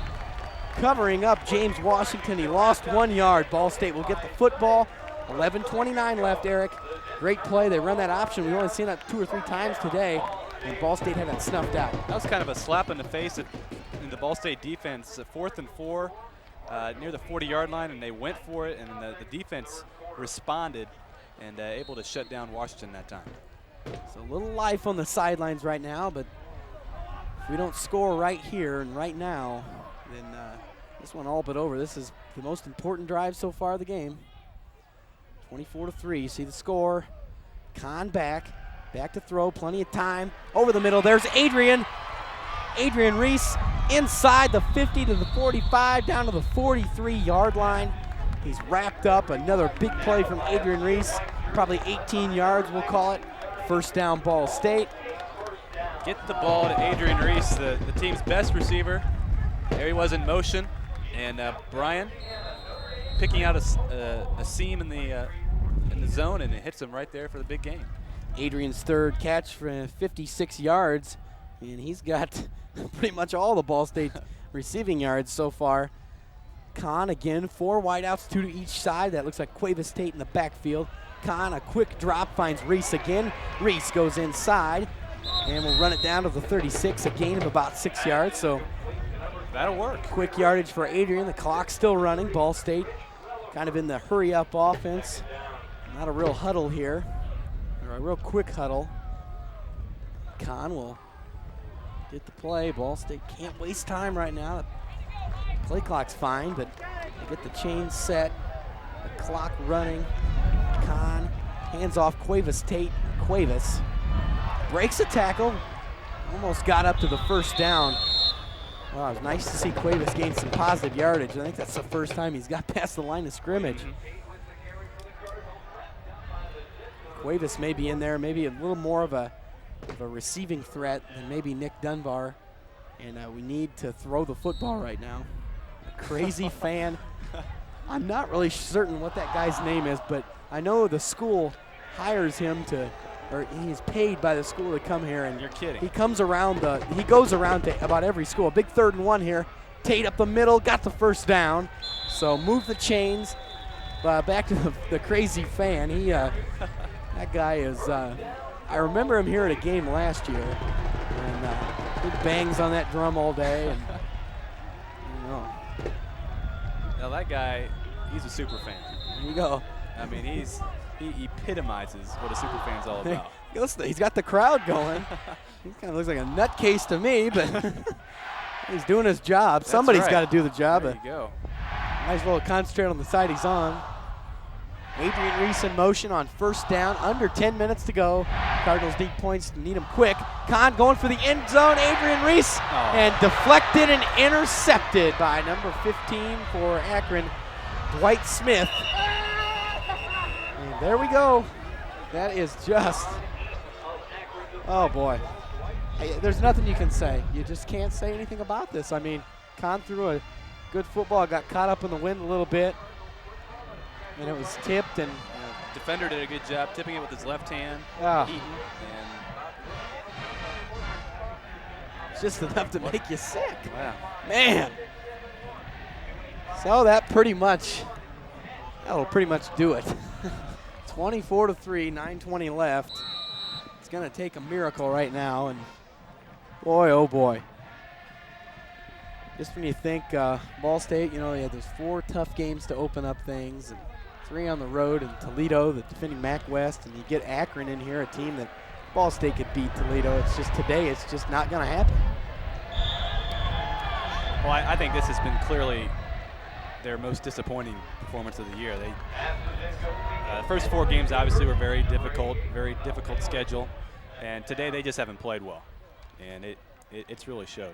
covering up James Washington. He lost 1 yard. Ball State will get the football. 11:29 left, Eric. Great play. They run that option. We've only seen that 2 or 3 times today, and Ball State had that snuffed out. That was kind of a slap in the face in the Ball State defense. 4th and 4 near the 40-yard line, and they went for it, and the defense responded and able to shut down Washington that time. So a little life on the sidelines right now, but if we don't score right here and right now, then this one all but over. This is the most important drive so far of the game. 24-3. You see the score. Kahn back to throw. Plenty of time. Over the middle. There's Adrian Reese inside the 50 to the 45, down to the 43-yard line. He's wrapped up. Another big play from Adrian Reese, probably 18 yards, we'll call it. First down, Ball State. Get the ball to Adrian Reese, the team's best receiver. There he was in motion, and Brian picking out a seam in the zone, and it hits him right there for the big game. Adrian's third catch for 56 yards, and he's got pretty much all the Ball State receiving yards so far. Kahn again, 4 wideouts, 2 to each side. That looks like Cuevas State in the backfield. Kahn, a quick drop, finds Reese again. Reese goes inside, and we'll run it down to the 36, a gain of about 6 yards. So that'll work. Quick yardage for Adrian. The clock's still running. Ball State kind of in the hurry-up offense. Not a real huddle here, or a real quick huddle. Kahn will get the play. Ball State can't waste time right now. The play clock's fine, but they get the chain set, the clock running. Kahn hands off Cuevas State. Cuevas breaks a tackle, almost got up to the first down. Wow, it was nice to see Cuevas gain some positive yardage. I think that's the first time he's got past the line of scrimmage. Cuevas may be in there, maybe a little more of a receiving threat than maybe Nick Dunbar. And we need to throw the football right now. A crazy fan. I'm not really certain what that guy's name is, but I know the school hires him to, or he's paid by the school to come here. And you're kidding. He comes around, he goes around to about every school. Big 3rd and 1 here. Tate up the middle, got the first down. So move the chains. Back to the crazy fan. That guy is, I remember him here at a game last year. And he bangs on that drum all day. And, Now that guy, he's a super fan. There you go. I mean, he epitomizes what a super fan's all about. He's got the crowd going. He kind of looks like a nutcase to me, but he's doing his job. That's Somebody's right. got to do the job. There you go. Might as well concentrate on the side he's on. Adrian Reese in motion on first down. Under 10 minutes to go. Cardinals need points, need them quick. Kahn going for the end zone. Adrian Reese and deflected and intercepted by number 15 for Akron, Dwight Smith. And there we go. That is just, oh boy. There's nothing you can say. You just can't say anything about this. I mean, Kahn threw a good football, got caught up in the wind a little bit. And it was tipped, and defender did a good job tipping it with his left hand. And it's just enough to make you sick. Wow. Man. So that'll pretty much do it. 24-3, 9:20 left. It's gonna take a miracle right now, and boy, oh boy. Just when you think Ball State, they had those 4 tough games to open up things, and 3 on the road in Toledo, the defending MAC West, and you get Akron in here, a team that Ball State could beat Toledo. It's just today, it's just not going to happen. Well, I think this has been clearly their most disappointing performance of the year. The first 4 games obviously were very difficult schedule, and today they just haven't played well, and it's really showed.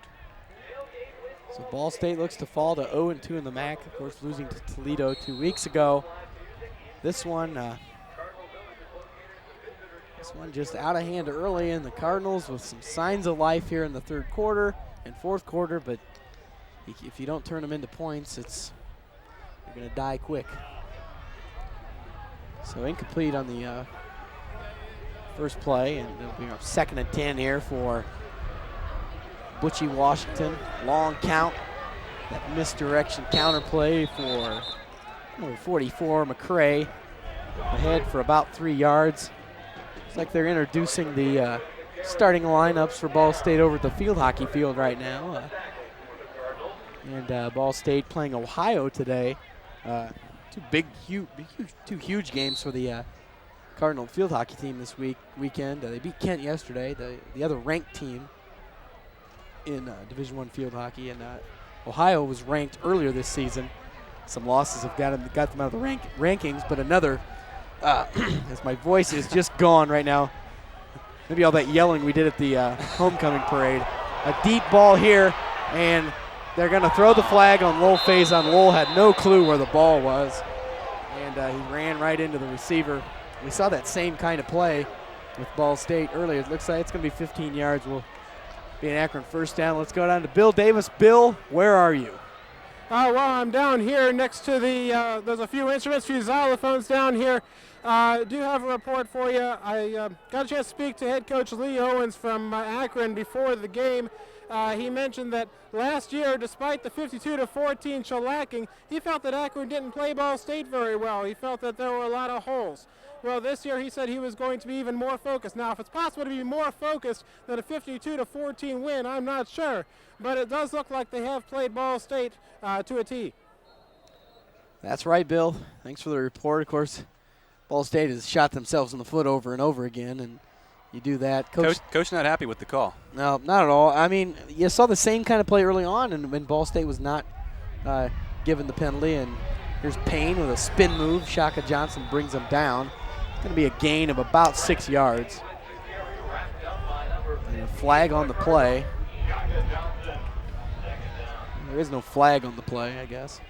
So Ball State looks to fall to 0-2 in the MAC, of course losing to Toledo 2 weeks ago. This one just out of hand early, and the Cardinals with some signs of life here in the 3rd quarter and 4th quarter, but if you don't turn them into points, you're going to die quick. So incomplete on the first play, and it'll be our 2nd and 10 here for Butchie Washington. Long count. That misdirection counter play for number 44, McCray, ahead for about 3 yards. It's like they're introducing the starting lineups for Ball State over at the field hockey field right now. And Ball State playing Ohio today. 2 huge games for the Cardinal field hockey team this weekend. They beat Kent yesterday, the other ranked team in Division I field hockey, and Ohio was ranked earlier this season. Some losses have got them out of the rankings, but another, as my voice is just gone right now, maybe all that yelling we did at the homecoming parade. A deep ball here, And they're going to throw the flag on Lowell Faison. Lowell had no clue where the ball was, and he ran right into the receiver. We saw that same kind of play with Ball State earlier. It looks like it's going to be 15 yards. Will be an Akron first down. Let's go down to Bill Davis. Bill, where are you? Well, I'm down here next to the, there's a few instruments, a few xylophones down here. I do have a report for you. I got a chance to speak to head coach Lee Owens from Akron before the game. He mentioned that last year, despite the 52-14 shellacking, he felt that Akron didn't play Ball State very well. He felt that there were a lot of holes. Well, this year he said he was going to be even more focused. Now, if it's possible to be more focused than a 52-14 win, I'm not sure. But it does look like they have played Ball State to a T. That's right, Bill. Thanks for the report. Of course, Ball State has shot themselves in the foot over and over again, and you do that. Coach not happy with the call. No, not at all. I mean, you saw the same kind of play early on, and when Ball State was not given the penalty. And here's Payne with a spin move. Shaka Johnson brings him down. It's going to be a gain of about 6 yards. And a flag on the play. There is no flag on the play, I guess.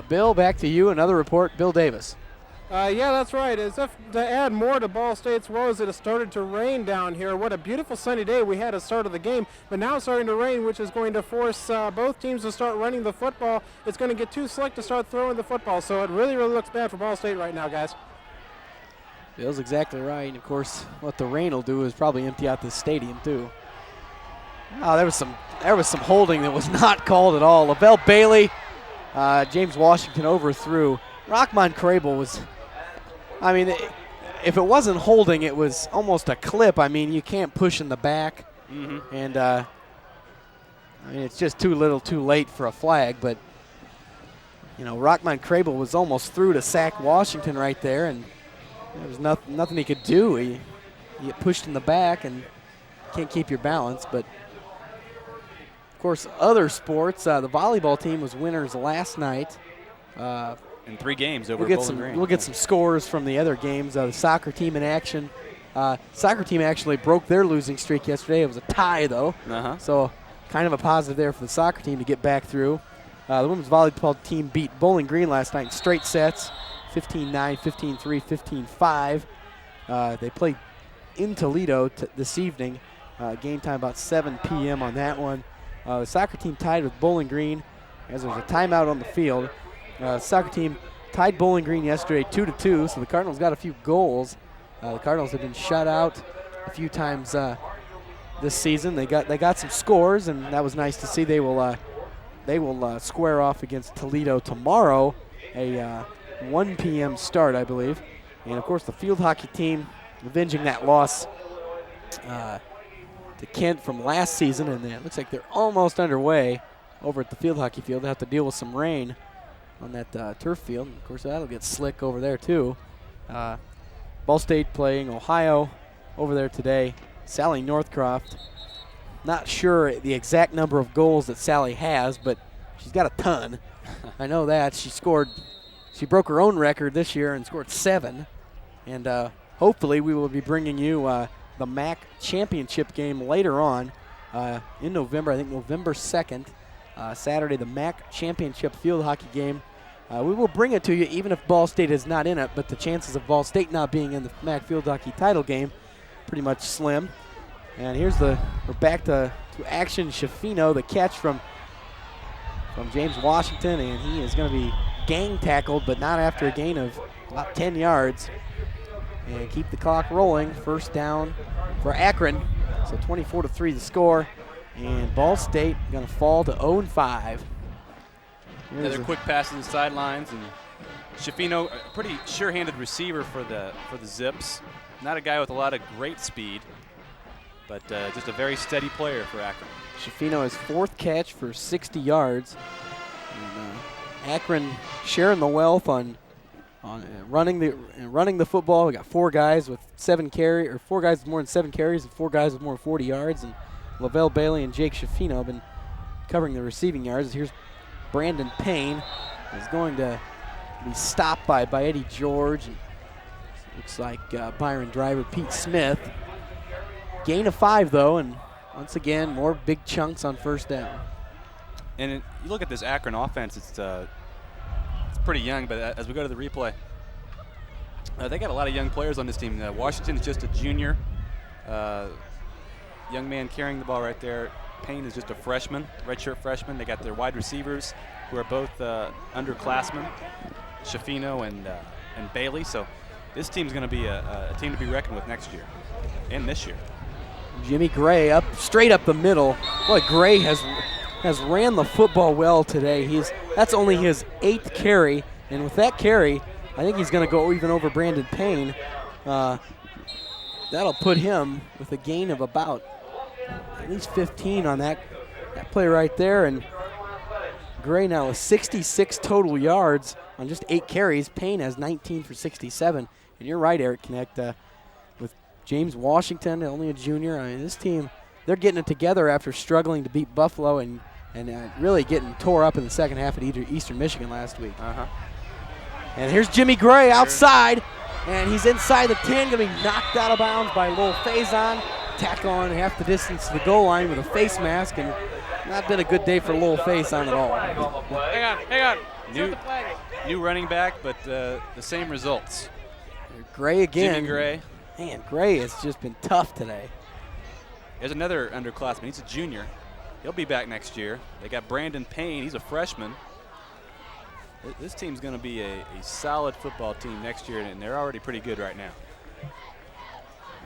Bill, back to you. Another report. Bill Davis. Yeah, that's right. As if to add more to Ball State's woes, it has started to rain down here. What a beautiful sunny day we had at the start of the game, but now it's starting to rain, which is going to force both teams to start running the football. It's going to get too slick to start throwing the football, so it really, really looks bad for Ball State right now, guys. Bill's exactly right. And of course, what the rain will do is probably empty out this stadium too. Oh, there was some holding that was not called at all. Lavelle Bailey, James Washington overthrew. Rockmon Crable was, I mean, if it wasn't holding, it was almost a clip. I mean, you can't push in the back. Mm-hmm. And, I mean, it's just too little too late for a flag. But, you know, Rockmon Crable was almost through to sack Washington right there, and there was nothing he could do. He get pushed in the back and can't keep your balance. But, of course, other sports, the volleyball team was winners last night. In 3 games over Bowling Green. We'll get some scores from the other games. The soccer team in action. Soccer team actually broke their losing streak yesterday. It was a tie, though. So kind of a positive there for the soccer team to get back through. The women's volleyball team beat Bowling Green last night in straight sets, 15-9, 15-3, 15-5. They played in Toledo this evening. Game time about 7 p.m. on that one. The soccer team tied with Bowling Green as there was a timeout on the field. Soccer team tied Bowling Green yesterday 2-2, so the Cardinals got a few goals. The Cardinals have been shut out a few times this season. They got some scores, and that was nice to see. They will square off against Toledo tomorrow, a 1 p.m. start, I believe. And of course, the field hockey team avenging that loss to Kent from last season, and it looks like they're almost underway over at the field hockey field. They have to deal with some rain on that turf field. And of course, that'll get slick over there too. Ball State playing Ohio over there today. Sally Northcroft, not sure the exact number of goals that Sally has, but she's got a ton. I know that. She broke her own record this year and scored 7. And hopefully we will be bringing you the MAC championship game later on in November. I think November 2nd. Saturday, the MAC championship field hockey game. We will bring it to you even if Ball State is not in it, but the chances of Ball State not being in the MAC field hockey title game pretty much slim. And we're back to action. Shafino, the catch from James Washington, and he is going to be gang tackled, but not after a gain of about 10 yards. And keep the clock rolling. First down for Akron. So 24-3 the score. And Ball State going to fall to 0-5. Another quick pass to the sidelines, and Shafino, a pretty sure-handed receiver for the Zips. Not a guy with a lot of great speed, but just a very steady player for Akron. Shafino his 4th catch for 60 yards. And, Akron sharing the wealth on running the football. We got 4 guys with 4 guys with more than 7 carries, and 4 guys with more than 40 yards. And Lavelle Bailey and Jake Shafino have been covering the receiving yards. Here's Brandon Payne is going to be stopped by Eddie George. And looks like Byron driver Pete Smith. Gain of 5 though, and Once again, more big chunks on first down. And you look at this Akron offense, it's pretty young, but as we go to the replay, they got a lot of young players on this team. Washington is just a junior. Young man carrying the ball right there. Payne is just a freshman, redshirt freshman. They got their wide receivers who are both underclassmen, Shafino and Bailey. So this team's going to be a team to be reckoned with next year and this year. Jimmy Gray up straight up the middle. Boy, Gray has ran the football well today. That's only his 8th carry, and with that carry, I think he's going to go even over Brandon Payne. That'll put him with a gain of about at least 15 on that play right there. And Gray now with 66 total yards on just 8 carries. Payne has 19 for 67. And you're right, Eric Connect, with James Washington, only a junior. I mean, this team, they're getting it together after struggling to beat Buffalo and really getting tore up in the second half at Eastern Michigan last week. And here's Jimmy Gray outside, and he's inside the 10, going to be knocked out of bounds by Lowell Faison. Tackle on half the distance to the goal line with a face mask, and not been a good day for Lowell Faison at all. Hang on. New running back, but the same results. Gray again. Jimmy Gray. Man, Gray has just been tough today. There's another underclassman. He's a junior. He'll be back next year. They got Brandon Payne. He's a freshman. This team's going to be a solid football team next year, and they're already pretty good right now.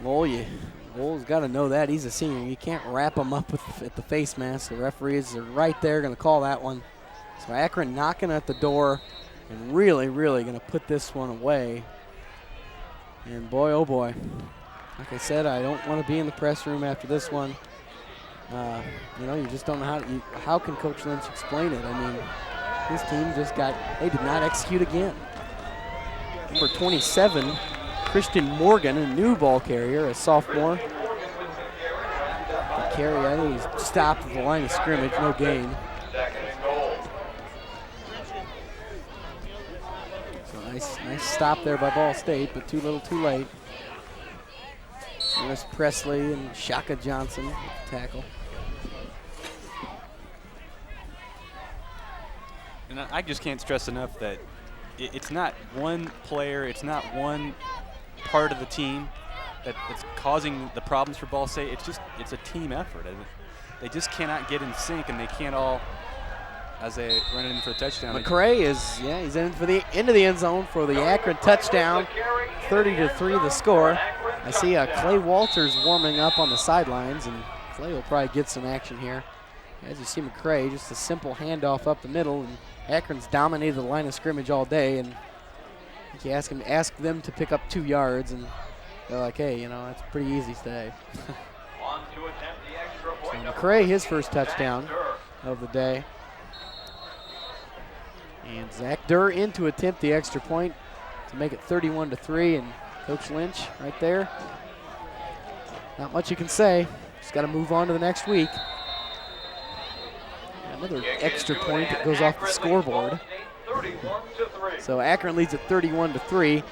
Lowell's got to know that. He's a senior. You can't wrap him up at the face mask. The referees are right there going to call that one. So Akron knocking at the door and really, really going to put this one away. And boy, oh boy. Like I said, I don't want to be in the press room after this one. You just don't know how can Coach Lynch explain it? I mean, this team they did not execute again. Number 27, Christian Morgan, a new ball carrier, a sophomore. The carry, I think he's stopped at the line of scrimmage, no gain. So nice stop there by Ball State, but too little too late. Lewis Presley and Shaka Johnson with the tackle. And I just can't stress enough that it's not one player, it's not one part of the team that's causing the problems for Ball State. It's a team effort. They just cannot get in sync, and they can't all, as they run it in for a touchdown. McCray he's in for the into the end zone for the Akron touchdown. 30-3 the score. I see Clay Walters warming up on the sidelines, and Clay will probably get some action here. As you see McCray, just a simple handoff up the middle, and Akron's dominated the line of scrimmage all day, and you ask them to pick up 2 yards, and they're like, hey, that's pretty easy today. So McCray, his first touchdown of the day. And Zach Durr in to attempt the extra point to make it 31-3, and Coach Lynch right there. Not much you can say. Just got to move on to the next week. Another extra point that goes off the scoreboard. So Akron leads at 31-3.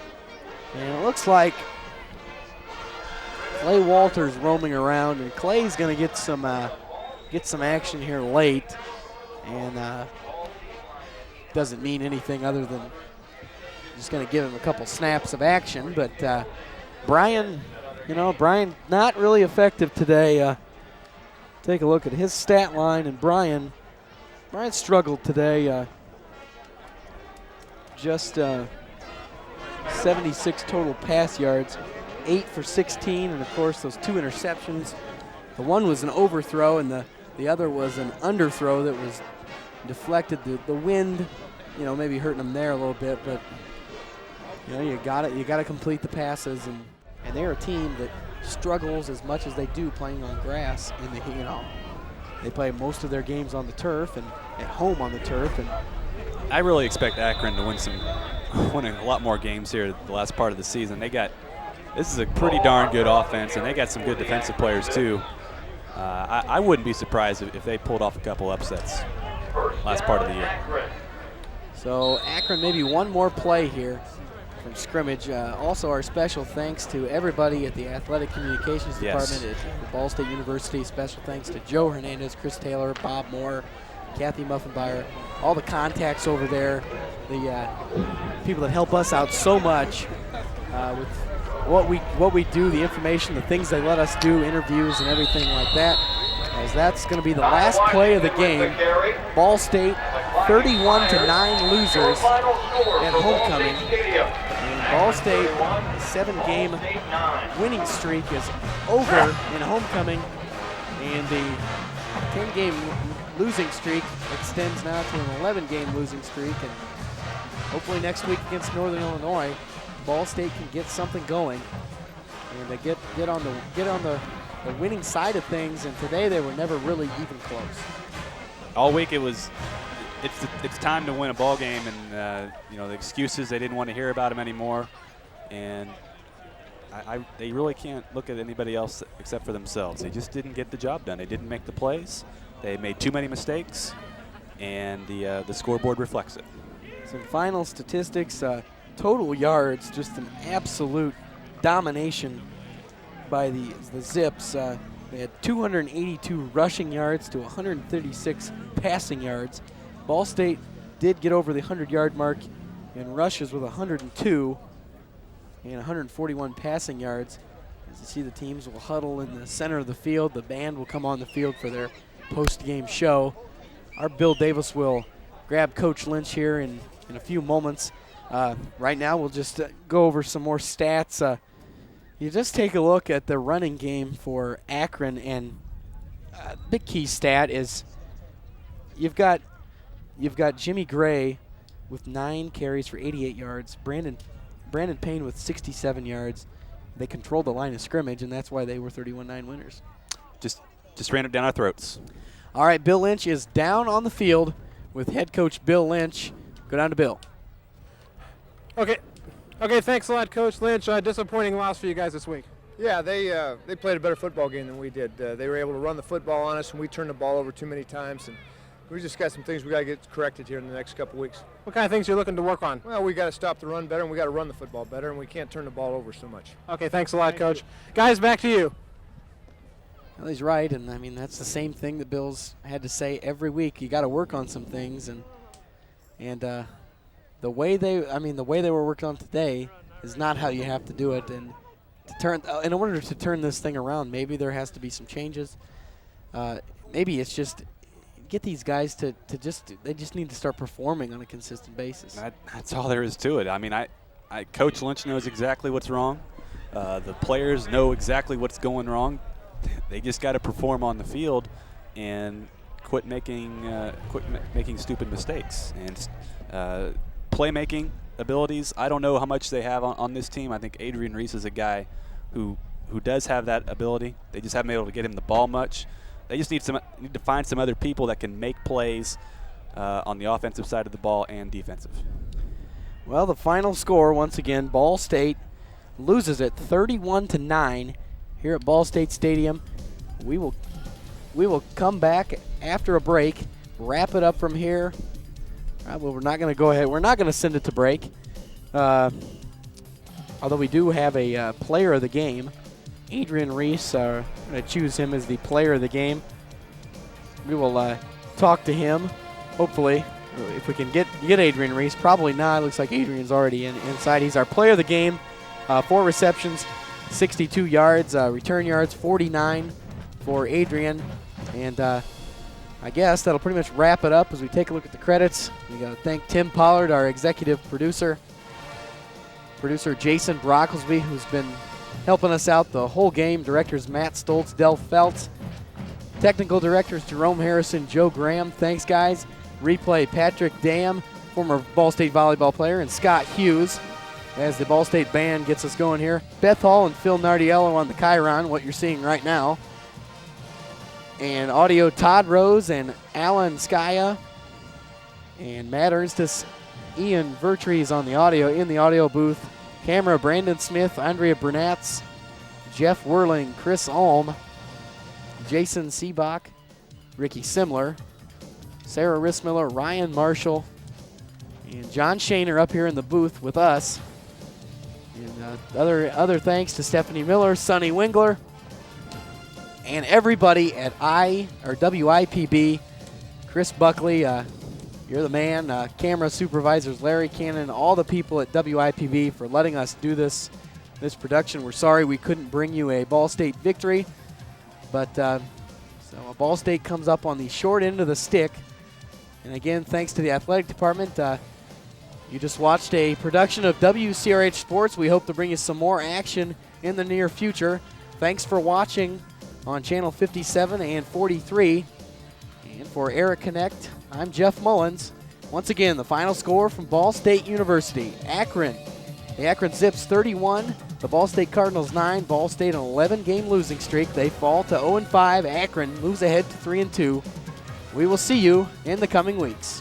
And it looks like Clay Walters roaming around, and Clay's going to get some action here late. And doesn't mean anything other than just going to give him a couple snaps of action. But Brian not really effective today. Take a look at his stat line, and Brian struggled today. Just 76 total pass yards, 8 for 16, and of course those 2 interceptions. The one was an overthrow, and the other was an underthrow that was deflected. The wind, maybe hurting them there a little bit, but you got to complete the passes, and they're a team that struggles as much as they do playing on grass. They play most of their games on the turf and at home on the turf. And I really expect Akron to win a lot more games here the last part of the season. This is a pretty darn good offense, and they got some good defensive players too. I wouldn't be surprised if they pulled off a couple upsets last part of the year. So Akron maybe one more play here. from scrimmage. Also, our special thanks to everybody at the Athletic Communications Department at Ball State University. Special thanks to Joe Hernandez, Chris Taylor, Bob Moore, Kathy Muffenbeyer, all the contacts over there, the people that help us out so much with what we do, the information, the things they let us do, interviews and everything like that. As that's going to be the last play of the game. Ball State 31-9 losers at homecoming. And Ball State 7-game winning streak is over in homecoming, and the 10-game losing streak extends now to an 11-game losing streak. And hopefully next week against Northern Illinois, Ball State can get something going and they get on the winning side of things. And today they were never really even close. All week it's time to win a ball game, and the excuses, they didn't want to hear about them anymore, and they really can't look at anybody else except for themselves. They just didn't get the job done. They didn't make the plays. They made too many mistakes, and the scoreboard reflects it. Some final statistics: total yards, just an absolute domination by the Zips. They had 282 rushing yards to 136 passing yards. Ball State did get over the 100-yard mark in rushes with 102 and 141 passing yards. As you see, the teams will huddle in the center of the field. The band will come on the field for their post-game show. Our Bill Davis will grab Coach Lynch here in a few moments. Right now, we'll just go over some more stats. You just take a look at the running game for Akron, and the key stat is you've got Jimmy Gray with 9 carries for 88 yards, Brandon Payne with 67 yards. They controlled the line of scrimmage, and that's why they were 31-9 winners. Just ran it down our throats. All right, Bill Lynch is down on the field with head coach Bill Lynch. Go down to Bill. Okay, thanks a lot, Coach Lynch. Disappointing loss for you guys this week. Yeah, they played a better football game than we did. They were able to run the football on us, and we turned the ball over too many times. And we just got some things we got to get corrected here in the next couple weeks. What kind of things you're looking to work on? Well, we got to stop the run better, and we got to run the football better, and we can't turn the ball over so much. Okay, thanks a lot, Coach. Guys, back to you. Well, he's right, and I mean that's the same thing that Bill's had to say every week. You got to work on some things, and the way they were working on today is not how you have to do it. And in order to turn this thing around, maybe there has to be some changes. Maybe it's just get these guys to they just need to start performing on a consistent basis. That's all there is to it. I mean, Coach Lynch knows exactly what's wrong. The players know exactly what's going wrong. They just got to perform on the field and quit making stupid mistakes. And playmaking abilities, I don't know how much they have on this team. I think Adrian Reese is a guy who does have that ability. They just haven't been able to get him the ball much. They just need to find some other people that can make plays on the offensive side of the ball and defensive. Well, the final score, once again, Ball State loses it 31-9 here at Ball State Stadium. We will come back after a break, wrap it up from here. Well, we're not going to go ahead. We're not going to send it to break. Although we do have a player of the game, Adrian Reese. I'm going to choose him as the player of the game. We will talk to him, hopefully, if we can get Adrian Reese. Probably not. It looks like Adrian's already inside. He's our player of the game. 4 receptions, 62 yards, return yards, 49 for Adrian. And I guess that'll pretty much wrap it up as we take a look at the credits. We got to thank Tim Pollard, our executive producer Jason Brocklesby, who's been helping us out the whole game. Directors Matt Stoltz, Del Feltz. Technical directors Jerome Harrison, Joe Graham. Thanks, guys. Replay Patrick Dam, former Ball State volleyball player, and Scott Hughes as the Ball State band gets us going here. Beth Hall and Phil Nardiello on the Chiron, what you're seeing right now. And audio, Todd Rose and Alan Skaya. And Matt Ernstis, Ian Vertrees on the audio, in the audio booth. Camera, Brandon Smith, Andrea Burnatz, Jeff Whirling, Chris Alm, Jason Seabach, Ricky Simler, Sarah Rissmiller, Ryan Marshall, and John Shaner up here in the booth with us. And other thanks to Stephanie Miller, Sonny Wingler, and everybody at WIPB. Chris Buckley, you're the man. Camera supervisors Larry Cannon, all the people at WIPB for letting us do this production. We're sorry we couldn't bring you a Ball State victory, but so Ball State comes up on the short end of the stick. And again, thanks to the athletic department. You just watched a production of WCRH Sports. We hope to bring you some more action in the near future. Thanks for watching on channel 57 and 43. And for Eric Connect, I'm Jeff Mullins. Once again, the final score from Ball State University. Akron. The Akron Zips 31. The Ball State Cardinals 9. Ball State an 11-game losing streak. They fall to 0-5. Akron moves ahead to 3-2. We will see you in the coming weeks.